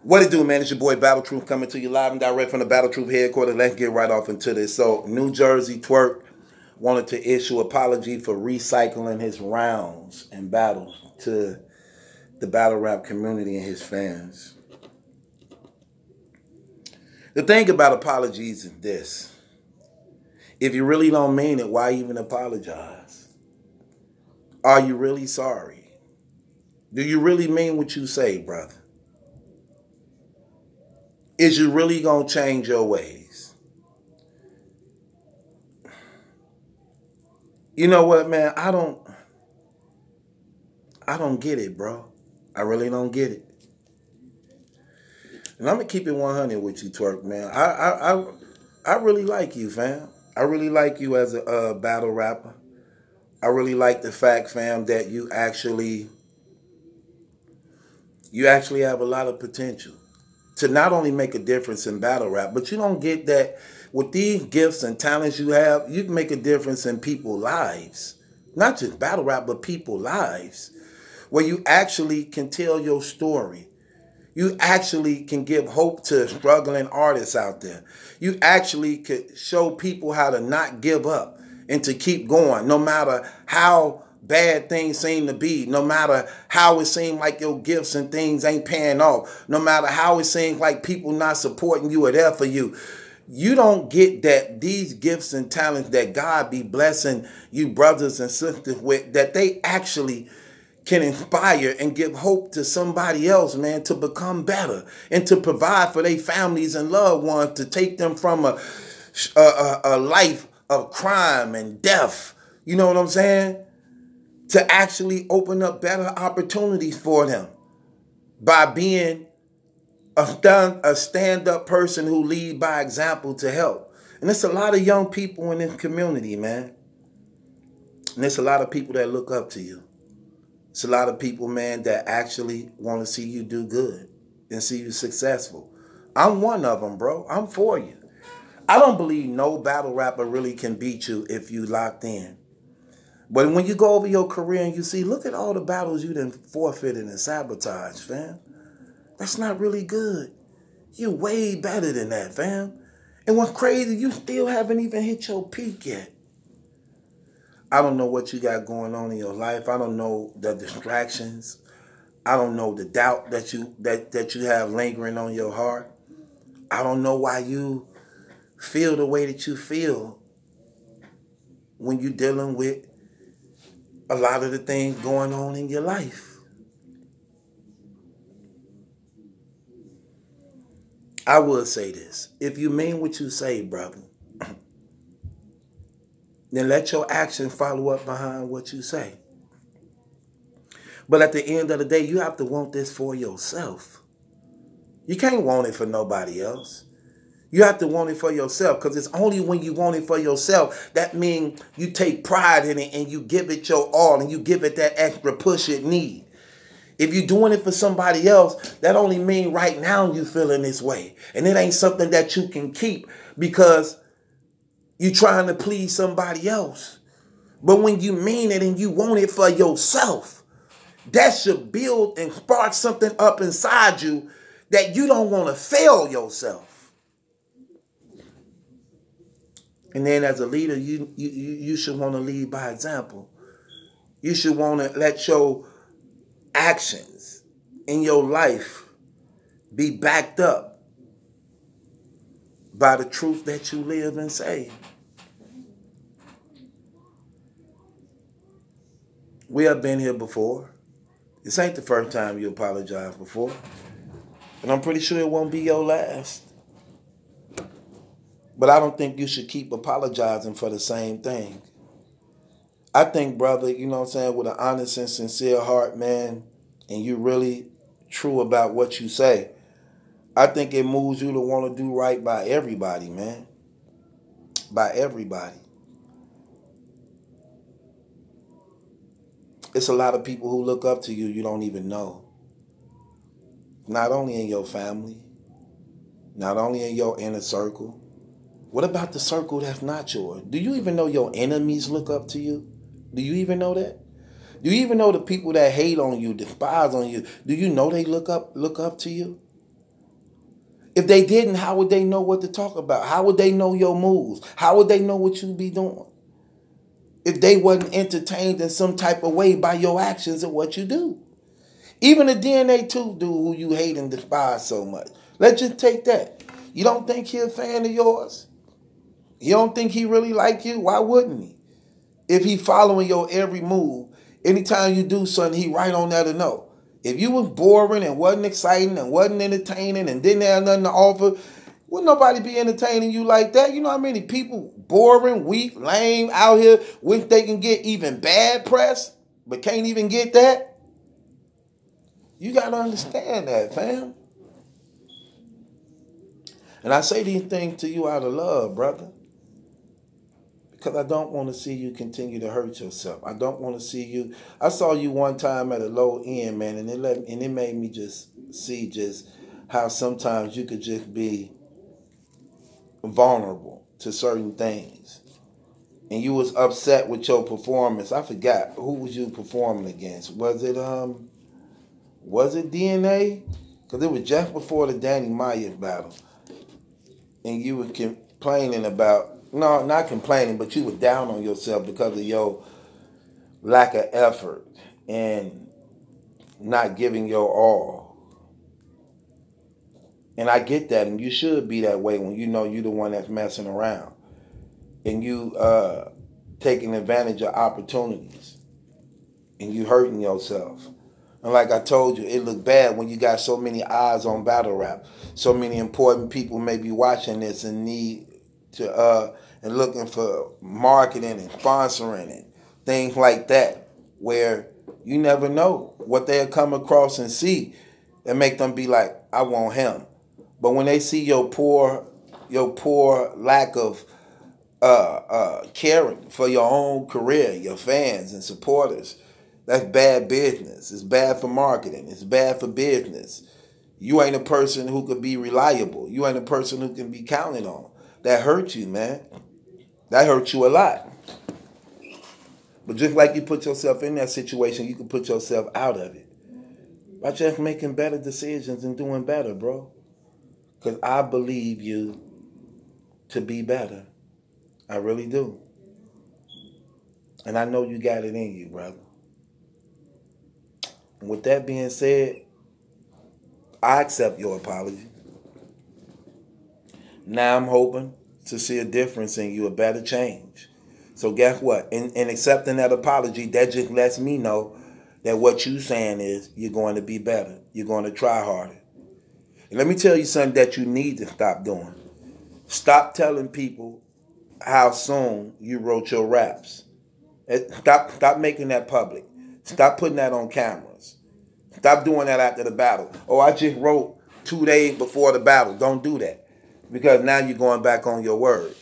What it do, man? It's your boy Battle Truth coming to you live and direct from the Battle Truth headquarters. Let's get right off into this. So, New Jersey Twork wanted to issue apology for recycling his rounds and battles to the battle rap community and his fans. The thing about apologies is this. If you really don't mean it, why even apologize? Are you really sorry? Do you really mean what you say, brother? Is you really going to change your ways? You know what, man? I don't get it, bro. I really don't get it. And I'm going to keep it 100 with you, Twork, man. I really like you, fam. I really like you as a battle rapper. I really like the fact, fam, that you actually have a lot of potential to not only make a difference in battle rap, but you don't get that with these gifts and talents you have, you can make a difference in people's lives. Not just battle rap, but people's lives. Where you actually can tell your story. You actually can give hope to struggling artists out there. You actually could show people how to not give up and to keep going, no matter how bad things seem to be, no matter how it seems like your gifts and things ain't paying off, no matter how it seems like people not supporting you or there for you. You don't get that these gifts and talents that God be blessing you brothers and sisters with, that they actually can inspire and give hope to somebody else, man, to become better and to provide for their families and loved ones, to take them from a life of crime and death. You know what I'm saying? To actually open up better opportunities for them by being a stand-up person who lead by example to help. And there's a lot of young people in this community, man. And there's a lot of people that look up to you. It's a lot of people, man, that actually want to see you do good and see you successful. I'm one of them, bro. I'm for you. I don't believe no battle rapper really can beat you if you locked in. But when you go over your career and you see, look at all the battles you done forfeited and sabotaged, fam. That's not really good. You're way better than that, fam. And what's crazy, you still haven't even hit your peak yet. I don't know what you got going on in your life. I don't know the distractions. I don't know the doubt that you have lingering on your heart. I don't know why you feel the way that you feel when you're dealing with a lot of the things going on in your life. I will say this. If you mean what you say, brother, then let your action follow up behind what you say. But at the end of the day, you have to want this for yourself. You can't want it for nobody else. You have to want it for yourself, because it's only when you want it for yourself that means you take pride in it and you give it your all and you give it that extra push it need. If you're doing it for somebody else, that only means right now you feeling this way. And it ain't something that you can keep because you're trying to please somebody else. But when you mean it and you want it for yourself, that should build and spark something up inside you that you don't want to fail yourself. And then as a leader, you should want to lead by example. You should want to let your actions in your life be backed up by the truth that you live and say. We have been here before. This ain't the first time you apologized before. And I'm pretty sure it won't be your last. But I don't think you should keep apologizing for the same thing. I think, brother, you know what I'm saying, with an honest and sincere heart, man, and you really true about what you say, I think it moves you to want to do right by everybody, man. By everybody. It's a lot of people who look up to you you don't even know. Not only in your family, not only in your inner circle. What about the circle that's not yours? Do you even know your enemies look up to you? Do you even know that? Do you even know the people that hate on you, despise on you? Do you know they look up to you? If they didn't, how would they know what to talk about? How would they know your moves? How would they know what you be doing? If they wasn't entertained in some type of way by your actions and what you do. Even a DNA 2 dude who you hate and despise so much. Let's just take that. You don't think he a fan of yours? You don't think he really like you? Why wouldn't he? If he following your every move, anytime you do something, he right on there to know. If you was boring and wasn't exciting and wasn't entertaining and didn't have nothing to offer, wouldn't nobody be entertaining you like that? You know how many people boring, weak, lame out here wish they can get even bad press, but can't even get that? You got to understand that, fam. And I say these things to you out of love, brother. Because I don't want to see you continue to hurt yourself. I don't want to see you. I saw you one time at a low end, man, and it made me just see just how sometimes you could just be vulnerable to certain things. And you was upset with your performance. I forgot, who was you performing against? Was it DNA? Because it was just before the Danny Myers battle. And you were complaining about, no, not complaining, but you were down on yourself because of your lack of effort and not giving your all. And I get that, and you should be that way when you know you're the one that's messing around. And you taking advantage of opportunities. And you hurting yourself. And like I told you, it look bad when you got so many eyes on battle rap. So many important people may be watching this and need to and looking for marketing and sponsoring and things like that, where you never know what they'll come across and see and make them be like, I want him. But when they see your poor lack of caring for your own career, your fans and supporters, that's bad business. It's bad for marketing. It's bad for business. You ain't a person who could be reliable. You ain't a person who can be counted on. That hurts you, man. That hurts you a lot. But just like you put yourself in that situation, you can put yourself out of it by just making better decisions and doing better, bro. Because I believe you to be better. I really do. And I know you got it in you, brother. And with that being said, I accept your apology. Now I'm hoping to see a difference in you, a better change. So guess what? In accepting that apology, that just lets me know that what you're saying is you're going to be better. You're going to try harder. And let me tell you something that you need to stop doing. Stop telling people how soon you wrote your raps. Stop making that public. Stop putting that on cameras. Stop doing that after the battle. Oh, I just wrote 2 days before the battle. Don't do that. Because now you're going back on your word.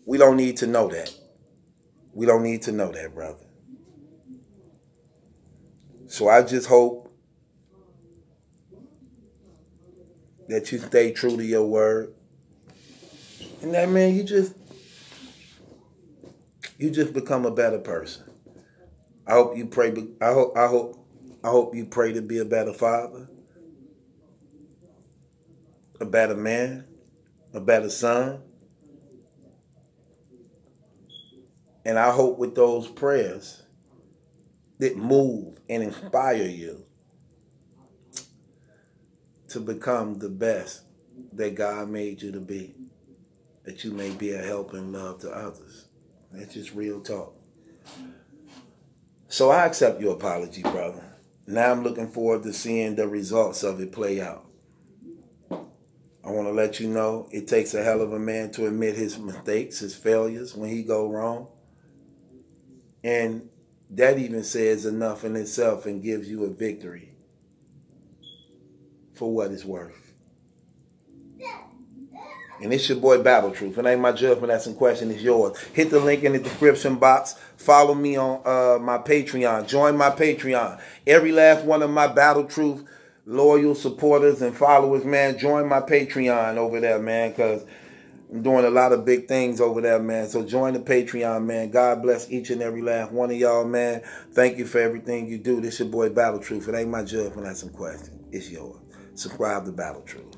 We don't need to know that. We don't need to know that, brother. So I just hope that you stay true to your word. And that, man, you just become a better person. I hope you pray. I hope you pray to be a better father, a better man, a better son. And I hope with those prayers that move and inspire you to become the best that God made you to be, that you may be a help and love to others. That's just real talk. So I accept your apology, brother. Now I'm looking forward to seeing the results of it play out. I want to let you know it takes a hell of a man to admit his mistakes, his failures when he go wrong. And that even says enough in itself and gives you a victory for what it's worth. And it's your boy Battle Truth. It ain't my judgment that's in question, it's yours. Hit the link in the description box. Follow me on my Patreon. Join my Patreon. Every last one of my Battle Truth loyal supporters and followers, man, join my Patreon over there, man, because I'm doing a lot of big things over there, man. So join the Patreon, man. God bless each and every last one of y'all, man. Thank you for everything you do. This your boy Battle Truth. It ain't my judgment that's in question. It's yours. Subscribe to Battle Truth.